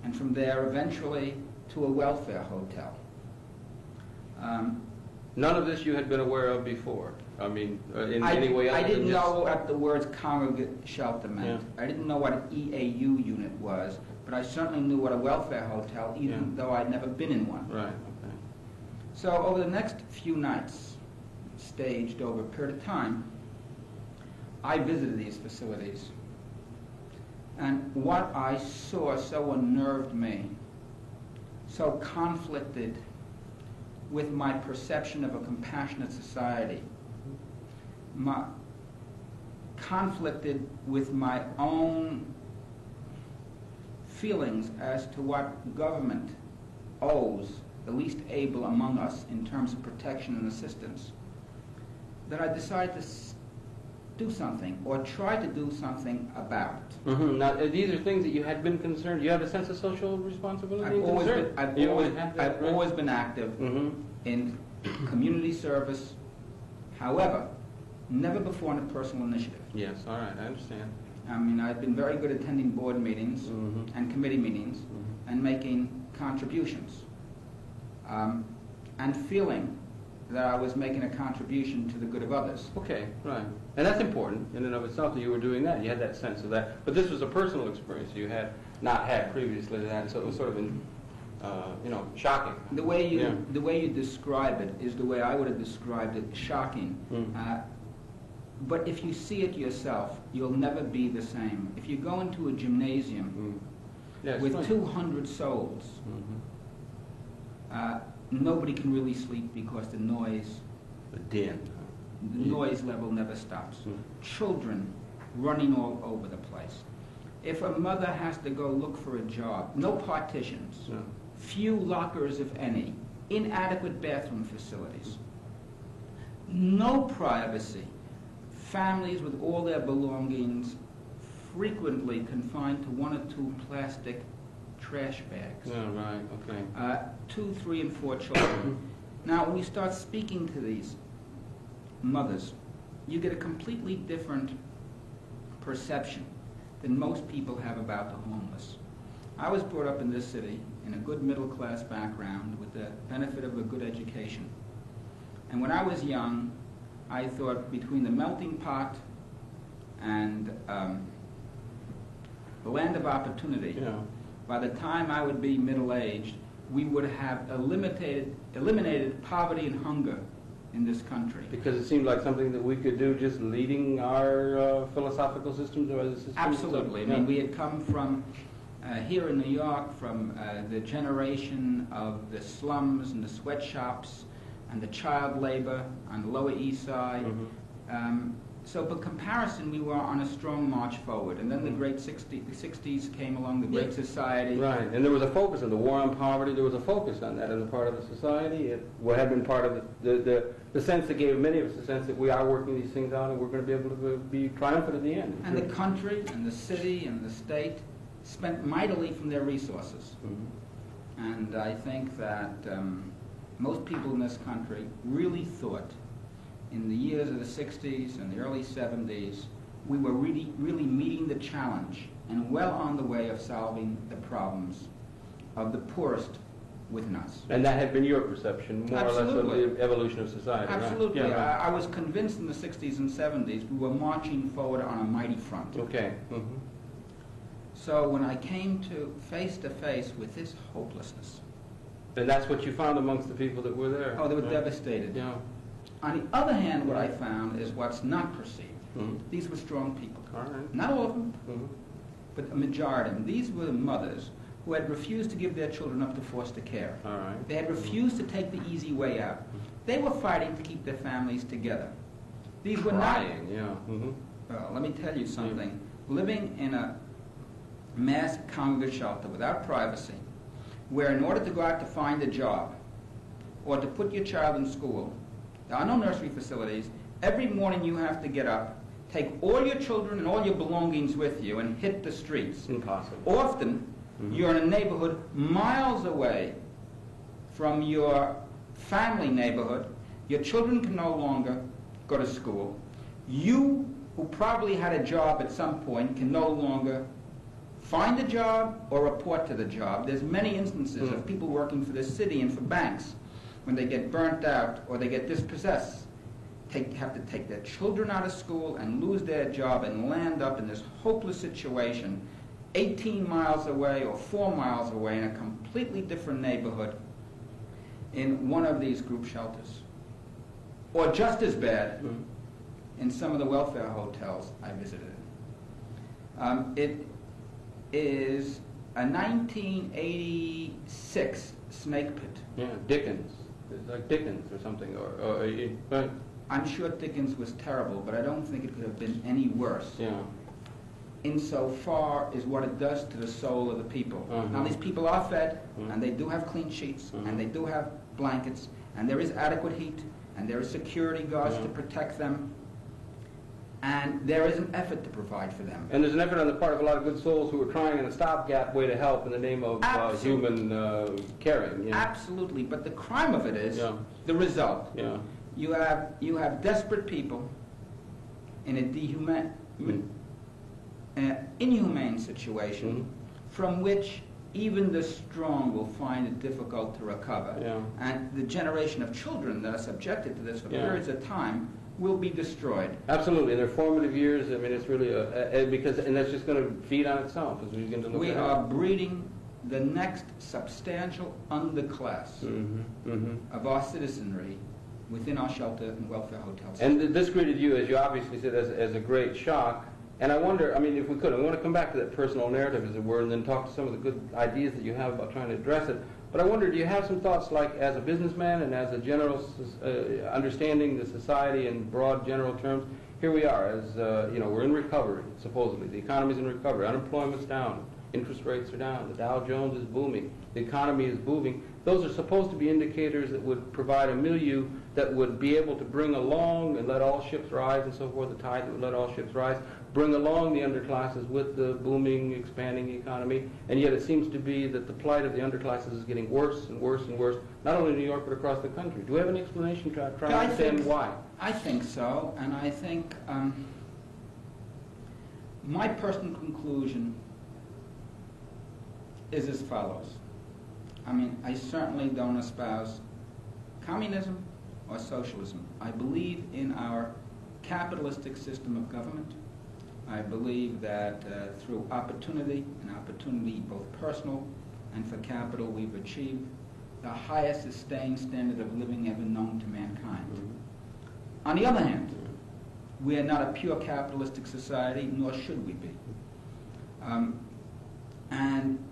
and from there, eventually, to a welfare hotel. None of this you had been aware of before? I mean, in any way other I didn't than just... know what the words congregate shelter meant. Yeah. I didn't know what an EAU unit was, but I certainly knew what a welfare hotel, even though I'd never been in one. Right, okay. So over the next few nights, staged over a period of time, I visited these facilities. And what I saw so unnerved me, so conflicted with my perception of a compassionate society, conflicted with my own feelings as to what government owes the least able among us in terms of protection and assistance, that I decided to do something, or try to do something about it. Now, these are things that you had been concerned. You have a sense of social responsibility. I've always been active in community service. However, never before on a personal initiative. Yes, all right, I understand. I mean, I've been very good at attending board meetings and committee meetings and making contributions, and feeling that I was making a contribution to the good of others. Okay, right. And that's important in and of itself that you were doing that. You had that sense of that. But this was a personal experience you had not had previously to that, so it was sort of, shocking. The way you describe it is the way I would have described it, shocking. But if you see it yourself, you'll never be the same. If you go into a gymnasium with 200 souls, nobody can really sleep because the noise, the din, the noise level never stops. Children running all over the place. If a mother has to go look for a job, no partitions, few lockers if any, inadequate bathroom facilities, no privacy, families with all their belongings frequently confined to 1 or 2 plastic trash bags. Oh, right, okay. 2, 3, and 4 children. Now, when you start speaking to these mothers, you get a completely different perception than most people have about the homeless. I was brought up in this city in a good middle-class background with the benefit of a good education. And when I was young, I thought between the melting pot and the land of opportunity, by the time I would be middle-aged, we would have eliminated poverty and hunger in this country. Because it seemed like something that we could do just leading our philosophical systems or other systems? Absolutely. I mean, we had come from, here in New York, from the generation of the slums and the sweatshops and the child labor on the Lower East Side. So by comparison, we were on a strong march forward. And then the great 60s came along, the Great Society. Right, and there was a focus on the war on poverty. There was a focus on that as a part of the society. It had been part of the sense that gave many of us the sense that we are working these things out and we're going to be able to be triumphant at the end. And the country and the city and the state spent mightily from their resources. And I think that most people in this country really thought in the years of the 60s and the early 70s, we were really meeting the challenge and well on the way of solving the problems of the poorest within us. And that had been your perception, more Absolutely. or less, of the evolution of society, Absolutely. right? Yeah, right. I was convinced in the 60s and 70s we were marching forward on a mighty front. Okay. So when I came to face with this hopelessness, And that's what you found amongst the people that were there? oh, they were right? devastated. Yeah. On the other hand, what I found is what's not perceived. Mhm. These were strong people. All right. Not all of them, Mhm. but a majority of them. These were mothers who had refused to give their children up to foster care. All right. They had refused to take the easy way out. They were fighting to keep their families together. These were not... Crying, yeah. Well, let me tell you something. Living in a mass congregate shelter without privacy, where in order to go out to find a job or to put your child in school, there are no nursery facilities. Every morning you have to get up, take all your children and all your belongings with you and hit the streets. Impossible. Often, you're in a neighborhood miles away from your family neighborhood. Your children can no longer go to school. You, who probably had a job at some point, can no longer find a job or report to the job. There's many instances of people working for the city and for banks when they get burnt out or they get dispossessed, have to take their children out of school and lose their job and land up in this hopeless situation 18 miles away or 4 miles away in a completely different neighborhood in one of these group shelters. Or just as bad, in some of the welfare hotels I visited. It is a 1986 snake pit. Yeah, Dickens. It's like Dickens or something. Right? I'm sure Dickens was terrible, but I don't think it could have been any worse. Yeah. Insofar as what it does to the soul of the people. Now these people are fed, and they do have clean sheets, and they do have blankets, and there is adequate heat, and there is security guards to protect them, and there is an effort to provide for them. And there's an effort on the part of a lot of good souls who are trying in a stopgap way to help in the name of human caring. You know? Absolutely, but the crime of it is the result. Yeah. You have desperate people in a inhumane situation from which even the strong will find it difficult to recover. Yeah. And the generation of children that are subjected to this for periods of time will be destroyed. Absolutely. In their formative years, I mean, it's really and that's just going to feed on itself as we begin to look at it. We are breeding the next substantial underclass of our citizenry within our shelter and welfare hotels. And this greeted you, as you obviously said, as a great shock. And I wonder, I mean, if we could, I want to come back to that personal narrative, as it were, and then talk to some of the good ideas that you have about trying to address it. But I wonder, do you have some thoughts, like as a businessman and as a general understanding the society in broad general terms? Here we are, as we're in recovery, supposedly. The economy's in recovery. Unemployment's down. Interest rates are down. The Dow Jones is booming. The economy is booming. Those are supposed to be indicators that would provide a milieu that would be able to bring along and let all ships rise and so forth, the tide that would let all ships rise, bring along the underclasses with the booming, expanding economy. And yet it seems to be that the plight of the underclasses is getting worse and worse and worse, not only in New York but across the country. Do we have any explanation to try to understand why? I think so, and I think my personal conclusion is as follows. I mean, I certainly don't espouse communism or socialism. I believe in our capitalistic system of government. I believe that through opportunity, and opportunity both personal and for capital, we've achieved the highest sustained standard of living ever known to mankind. On the other hand, we are not a pure capitalistic society, nor should we be. And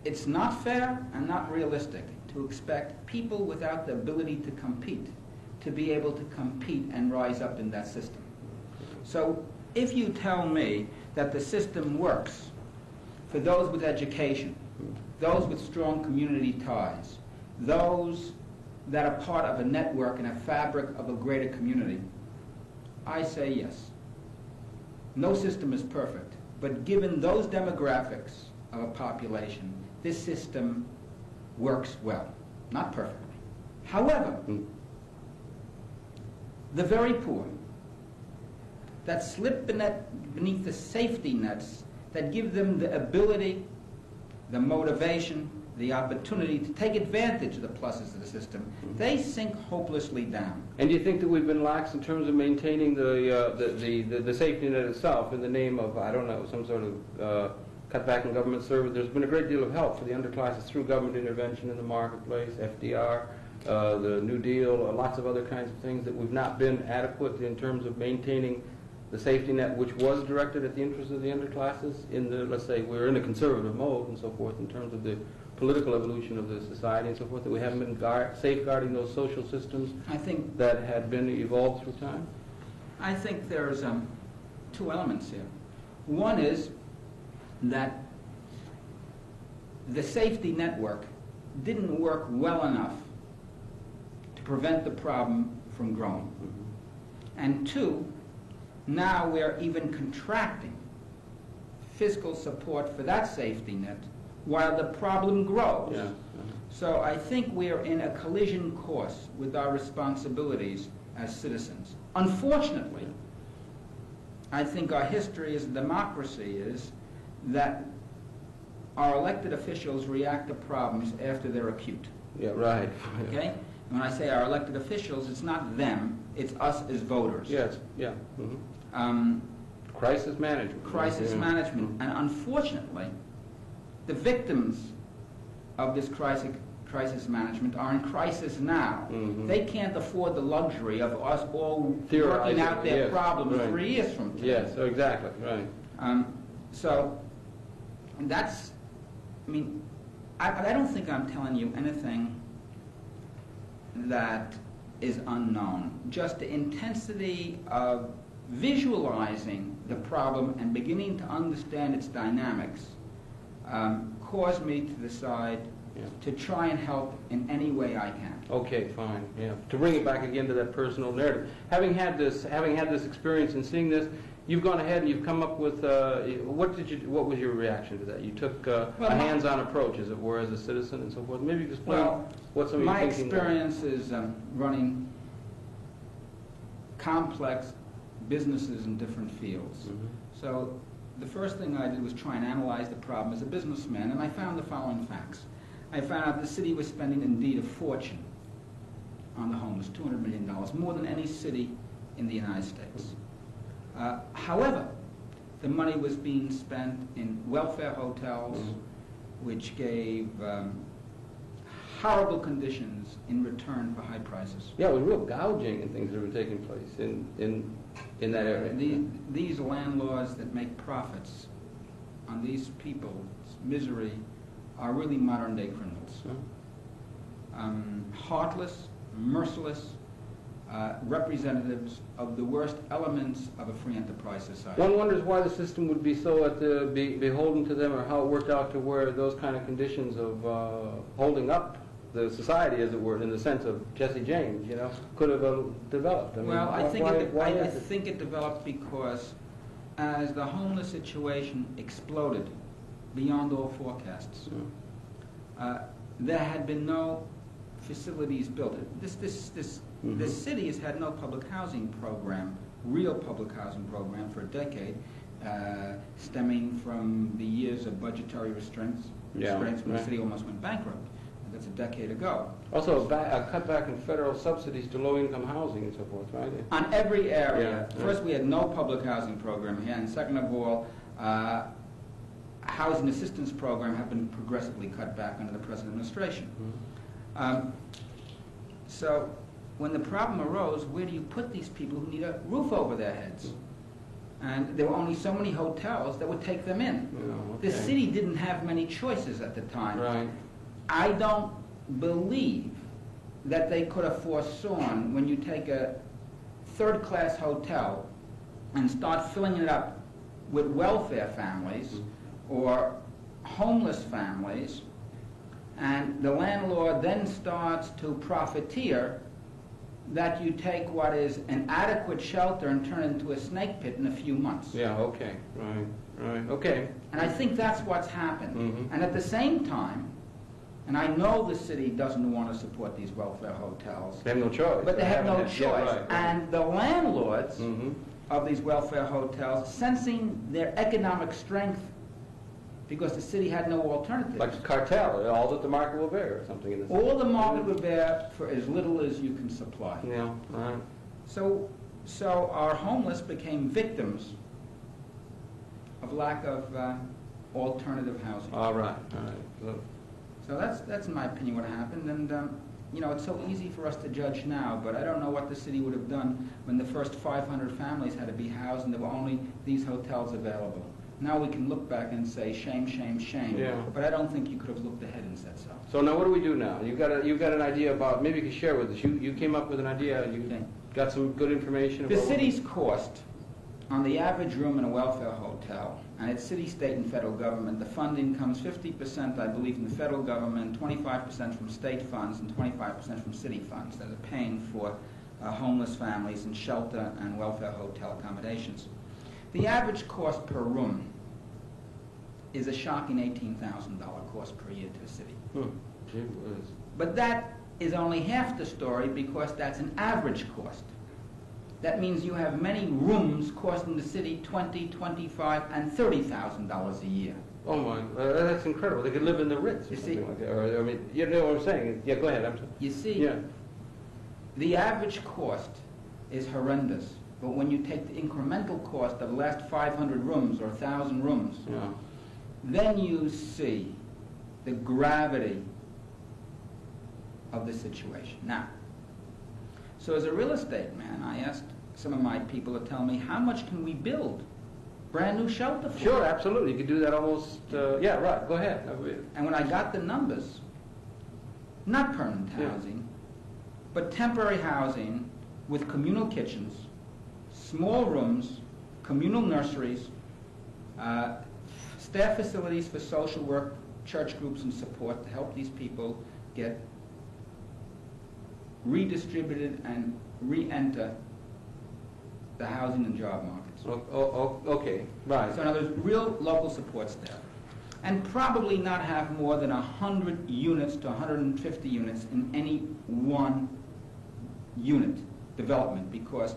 it's not fair and not realistic to expect people without the ability to compete to be able to compete and rise up in that system. So if you tell me that the system works for those with education, those with strong community ties, those that are part of a network and a fabric of a greater community, I say yes. No system is perfect, but given those demographics of a population, this system works well. Not perfectly. However, the very poor that slip beneath the safety nets that give them the ability, the motivation, the opportunity to take advantage of the pluses of the system, they sink hopelessly down. And do you think that we've been lax in terms of maintaining the safety net itself in the name of, I don't know, some sort of cutback in government service? There's been a great deal of help for the underclasses through government intervention in the marketplace, FDR, the New Deal, lots of other kinds of things that we've not been adequate in terms of maintaining the safety net, which was directed at the interests of the underclasses in the, let's say, we're in a conservative mode and so forth in terms of the political evolution of the society and so forth, that we haven't been safeguarding those social systems I think that had been evolved through time? I think there's two elements here. One is that the safety network didn't work well enough to prevent the problem from growing. And two, now we're even contracting fiscal support for that safety net while the problem grows. Yeah. So I think we're in a collision course with our responsibilities as citizens. Unfortunately, I think our history as a democracy is that our elected officials react to problems after they're acute. Yeah, right. Okay? And when I say our elected officials, it's not them, it's us as voters. Yes, yeah. Crisis management. Crisis management. And unfortunately, the victims of this crisis management are in crisis now. They can't afford the luxury of us all working out their problems 3 years from today. Yes, exactly, right. So that's, I mean, I don't think I'm telling you anything that is unknown. Just the intensity of visualizing the problem and beginning to understand its dynamics caused me to decide to try and help in any way I can. Okay, fine. Yeah. To bring it back again to that personal narrative, having had this experience and seeing this, you've gone ahead and you've come up with what was your reaction to that? You took a hands-on approach, as it were, as a citizen and so forth. Maybe explain what some of your thinking was. My experience is running complex businesses in different fields. So the first thing I did was try and analyze the problem as a businessman, and I found the following facts. I found out the city was spending indeed a fortune on the homeless, $200 million, more than any city in the United States. However, the money was being spent in welfare hotels, which gave horrible conditions in return for high prices. Yeah, it was real gouging and things that were taking place in that area. These landlords that make profits on these people's misery are really modern-day criminals. Heartless, merciless representatives of the worst elements of a free enterprise society. One wonders why the system would be so beholden to them, or how it worked out to where those kind of conditions of holding up the society, as it were, in the sense of Jesse James, could have developed. I mean, I think it developed because as the homeless situation exploded beyond all forecasts, there had been no facilities built. This city has had no public housing program, real public housing program, for a decade, stemming from the years of budgetary restraints when the city almost went bankrupt. That's a decade ago. Also, a cutback in federal subsidies to low-income housing and so forth, right? On every area. First, we had no public housing program here, and second of all, housing assistance program have been progressively cut back under the present administration. So when the problem arose, where do you put these people who need a roof over their heads? And there were only so many hotels that would take them in. Yeah, The okay. city didn't have many choices at the time. Right. I don't believe that they could have foresawn when you take a third-class hotel and start filling it up with welfare families or homeless families, and the landlord then starts to profiteer, that you take what is an adequate shelter and turn it into a snake pit in a few months. Yeah, okay. Right, right. Okay. And I think that's what's happened. Mhm. And at the same time, and I know the city doesn't want to support these welfare hotels, They have no choice. but they have no haven't choice. had- yeah, right, right. And the landlords Mhm. of these welfare hotels, sensing their economic strength, because the city had no alternative. Like a cartel, all that the market will bear, or something in this. All the market would bear for as little as you can supply. Yeah, right. So our homeless became victims of lack of alternative housing. All right, all right. So that's in my opinion what happened, and you know, it's so easy for us to judge now, but I don't know what the city would have done when the first 500 families had to be housed and there were only these hotels available. Now we can look back and say shame, shame, shame, Yeah. but I don't think you could have looked ahead and said so. So now what do we do now? You've got an idea about, maybe you can share with us. You came up with an idea, you Okay. got some good information The about what- city's cost on the average room in a welfare hotel, and it's city, state, and federal government, the funding comes 50%, I believe, from the federal government, 25% from state funds, and 25% from city funds that are paying for homeless families and shelter and welfare hotel accommodations. The average cost per room is a shocking $18,000 cost per year to the city. Gee whiz. But that is only half the story, because that's an average cost. That means you have many rooms costing the city $20,000, $25,000, and $30,000 a year. Oh my, that's incredible. They could live in the Ritz or You see- something like that. Or, I mean, you know what I'm saying? Yeah, go ahead. I'm sorry. You see, Yeah. the average cost is horrendous, but when you take the incremental cost of the last 500 rooms or 1,000 rooms, Yeah. then you see the gravity of the situation. Now, so as a real estate man, I asked some of my people to tell me, how much can we build brand new shelter for? Sure, absolutely. You could do that almost. Yeah, right. Go ahead. And when I got the numbers, not permanent Yeah. housing, but temporary housing with communal kitchens, small rooms, communal nurseries, staff facilities for social work, church groups, and support to help these people get redistributed and re-enter the housing and job markets. Okay, right. So in other words, real local support staff. And probably not have more than 100 units to 150 units in any one unit development, because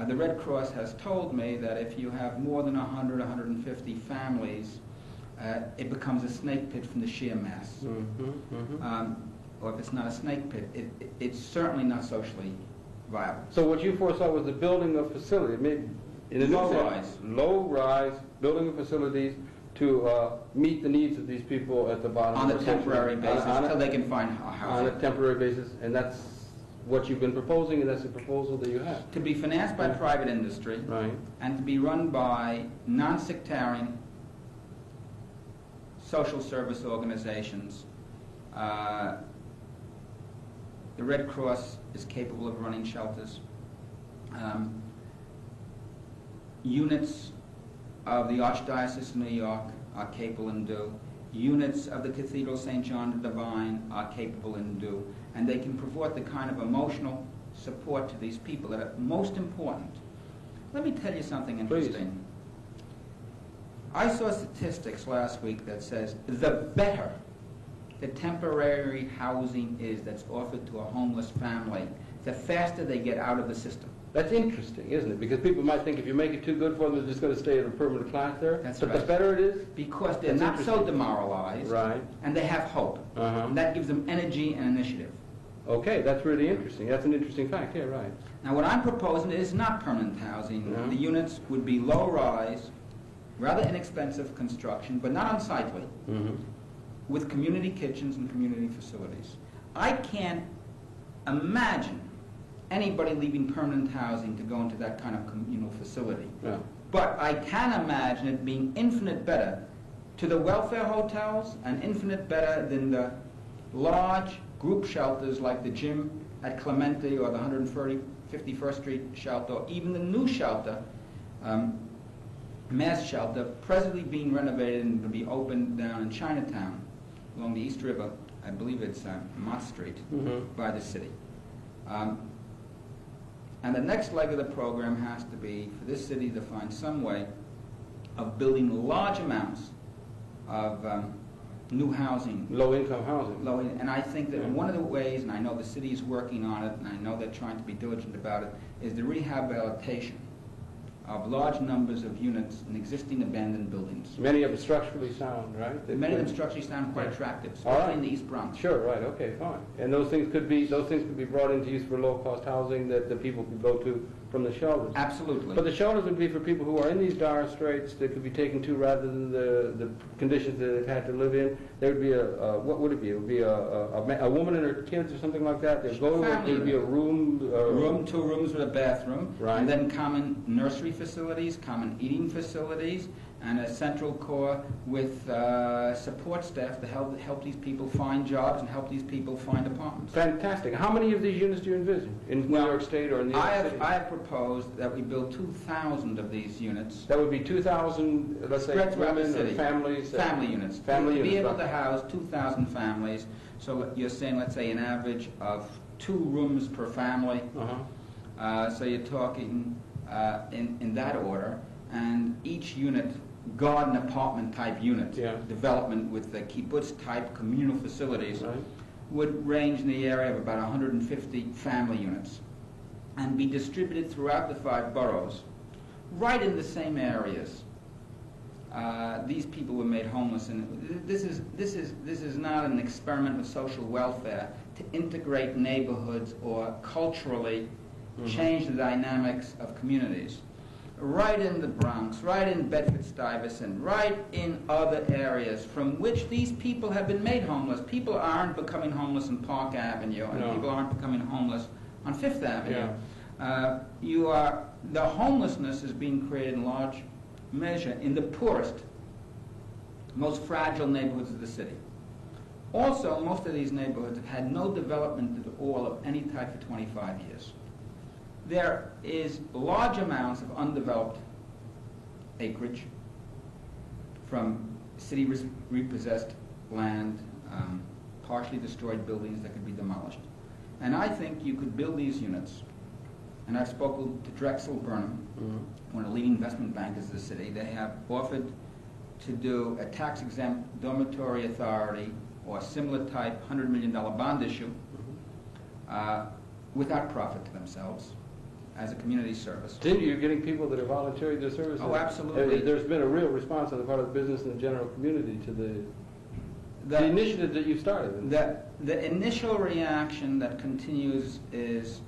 the Red Cross has told me that if you have more than 100, 150 families, it becomes a snake pit from the sheer mass. Or if it's not a snake pit, it's certainly not socially viable. So what you foresaw was the building of facilities, maybe in a new Low-rise. sense, low-rise, building of facilities to meet the needs of these people at the bottom. On a of the social- temporary basis, on until a, they can find on housing. a temporary basis, and that's what you've been proposing, and that's the proposal that you have. To be financed by private industry, Right. and to be run by non-sectarian social service organizations. The Red Cross is capable of running shelters. Units of the Archdiocese of New York are capable and do. Units of the Cathedral St. John the Divine are capable and do. And they can provide the kind of emotional support to these people that are most important. Let me tell you something interesting. I saw statistics last week that says the better the temporary housing is that's offered to a homeless family, the faster they get out of the system. That's interesting, isn't it? Because people might think if you make it too good for them, they're just going to stay in a permanent class there. That's but right. the better it is, Because they're That's not so interesting. demoralized, right? and they have hope. Uh-huh. And that gives them energy and initiative. Okay, that's really interesting. That's an interesting fact. Yeah, right. Now, what I'm proposing is not permanent housing. No. The units would be low-rise, rather inexpensive construction, but not unsightly, with community kitchens and community facilities. I can't imagine anybody leaving permanent housing to go into that kind of communal facility. Yeah. But I can imagine it being infinite better to the welfare hotels and infinite better than the large group shelters like the gym at Clemente or the 151st Street shelter, or even the new shelter, mass shelter, presently being renovated and to be opened down in Chinatown along the East River. I believe it's Mott Street by the city. And the next leg of the program has to be for this city to find some way of building large amounts of new housing. Low-income housing. And I think that one of the ways, and I know the city is working on it, and I know they're trying to be diligent about it, is the rehabilitation of large numbers of units in existing abandoned buildings. Many of them structurally sound, right? Many of them structurally sound quite attractive, All especially right. in the East Bronx. Sure, right, okay, fine. And those things could be brought into use for low-cost housing that the people could go to from the shelters. Absolutely. But the shelters would be for people who are in these dire straits that could be taken to rather than the conditions that they've had to live in. There would be what would it be? It would be a woman and her kids or something like that. They'd go to it, there would be a room. 2 rooms with a bathroom, Right. and then common nursery facilities, common eating facilities, and a central core with support staff to help these people find jobs and help these people find apartments. Fantastic. How many of these units do you envision in New York State or in the other cities? I have proposed that we build 2,000 of these units. That would be 2,000, let's say, Spread throughout the women city. and families. Family units. Family to be units, able right. to house 2,000 families. So you're saying, let's say, an average of 2 rooms per family. So you're talking in that order, and each unit, garden apartment type unit, Yeah. development with the kibbutz type communal facilities, Right. would range in the area of about 150 family units, and be distributed throughout the 5 boroughs, right in the same areas. These people were made homeless, and this is not an experiment with social welfare to integrate neighborhoods or culturally change the dynamics of communities. Right in the Bronx, right in Bedford-Stuyvesant, right in other areas from which these people have been made homeless. People aren't becoming homeless on Park Avenue, and No. people aren't becoming homeless on Fifth Avenue. Yeah. The homelessness is being created in large measure in the poorest, most fragile neighborhoods of the city. Also, most of these neighborhoods have had no development at all of any type for 25 years. There is large amounts of undeveloped acreage from city repossessed land, partially destroyed buildings that could be demolished. And I think you could build these units. And I've spoken to Drexel Burnham, one of the leading investment bankers of the city. They have offered to do a tax-exempt dormitory authority or similar type $100 million bond issue without profit to themselves as a community service. You're getting people that are volunteering their services. Oh, absolutely. There's been a real response on the part of the business and the general community to the initiative that you started. The initial reaction that continues is,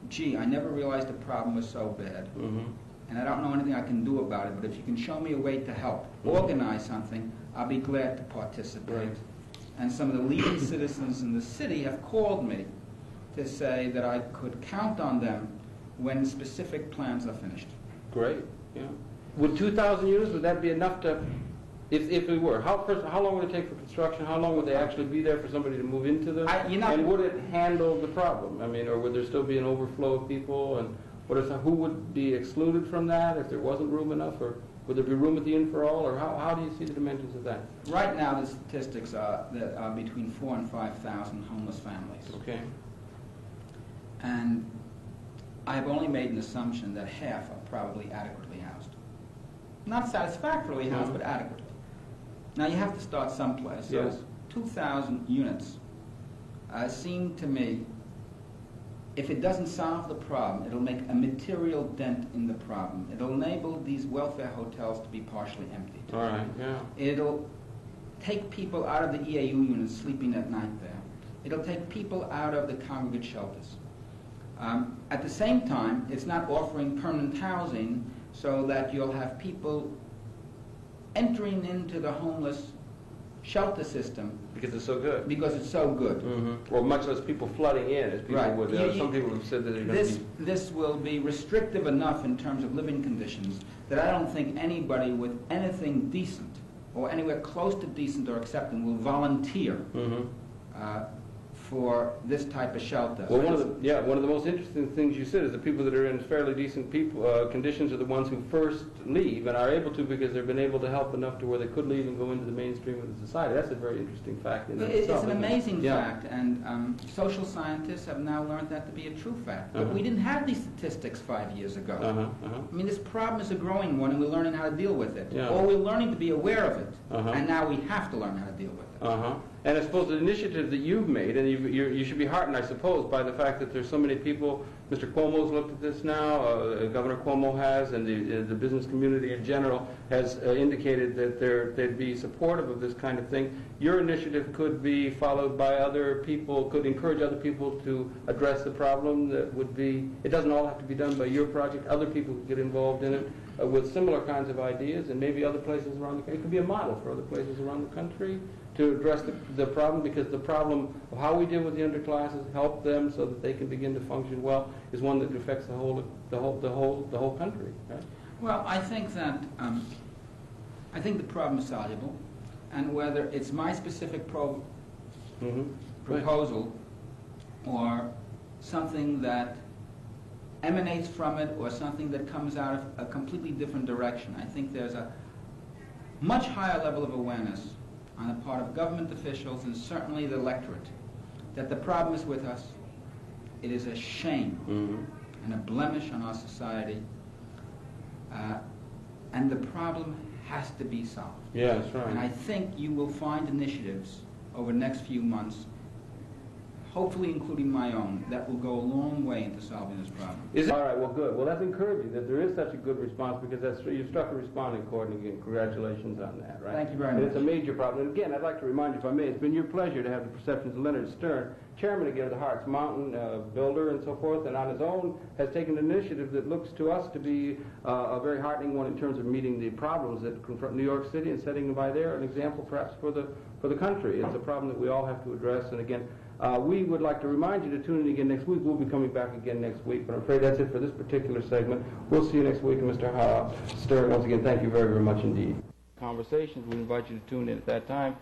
gee, I never realized the problem was so bad, and I don't know anything I can do about it, but if you can show me a way to help organize something, I'll be glad to participate. Right. And some of the leading citizens in the city have called me to say that I could count on them when specific plans are finished. Great. Yeah. Would 2,000 units, would that be enough to, if we were, how long would it take for construction? How long would they actually be there for somebody to move into them? And would it handle the problem? I mean, or would there still be an overflow of people? And who would be excluded from that if there wasn't room enough? Or would there be room at the inn for all? Or how do you see the dimensions of that? Right now, the statistics are that are between 4,000 and 5,000 homeless families. Okay. And I've only made an assumption that half are probably adequately housed. Not satisfactorily housed, but adequately. Now you have to start someplace. So Yes. 2,000 units seem to me, if it doesn't solve the problem, it'll make a material dent in the problem. It'll enable these welfare hotels to be partially emptied. All right, yeah. It'll take people out of the EAU units sleeping at night there. It'll take people out of the congregate shelters. At the same time, it's not offering permanent housing so that you'll have people entering into the homeless shelter system Because it's so good. because it's so good. Or much less people flooding in, as people Right. would. Some people have said that they're going to be... This will be restrictive enough in terms of living conditions that I don't think anybody with anything decent or anywhere close to decent or accepting will volunteer for this type of shelter. Well, one of the most interesting things you said is the people that are in fairly decent conditions are the ones who first leave and are able to because they've been able to help enough to where they could leave and go into the mainstream of the society. That's a very interesting fact in itself. It's an amazing Yeah. fact, and social scientists have now learned that to be a true fact. But Uh-huh. we didn't have these statistics 5 years ago. Uh-huh. I mean, this problem is a growing one, and we're learning how to deal with it. Yeah. Or we're learning to be aware of it, Uh-huh. and now we have to learn how to deal with it. Uh-huh. And I suppose the initiative that you've made, and you should be heartened, I suppose, by the fact that there's so many people. Mr. Cuomo's looked at this now, Governor Cuomo has, and the business community in general has indicated that they'd be supportive of this kind of thing. Your initiative could be followed by other people, could encourage other people to address the problem. That would be, it doesn't all have to be done by your project. Other people could get involved in it with similar kinds of ideas, and maybe other places around the country. It could be a model for other places around the country to address the problem, because the problem of how we deal with the underclasses, help them so that they can begin to function well, is one that affects the whole country. Right? Well, I think that I think the problem is soluble, and whether it's my specific proposal or something that emanates from it or something that comes out of a completely different direction, I think there's a much higher level of awareness on the part of government officials and certainly the electorate that the problem is with us. It is a shame and a blemish on our society, and the problem has to be solved. Yeah, that's right. And I think you will find initiatives over the next few months, hopefully including my own, that will go a long way into solving this problem. All right, well, good. Well, that's encouraging that there is such a good response, because you struck a responding chord, and again, congratulations on that, right? Thank you very And much. it's a major problem. And again, I'd like to remind you, if I may, it's been your pleasure to have the Perceptions of Leonard Stern, chairman again of the Hearts Mountain, builder and so forth, and on his own has taken an initiative that looks to us to be a very heartening one in terms of meeting the problems that confront New York City and setting by there an example perhaps for the country. It's a problem that we all have to address, and again, we would like to remind you to tune in again next week. We'll be coming back again next week, but I'm afraid that's it for this particular segment. We'll see you next week. And Mr. Stern, once again, thank you very, very much indeed. Conversations, we invite you to tune in at that time.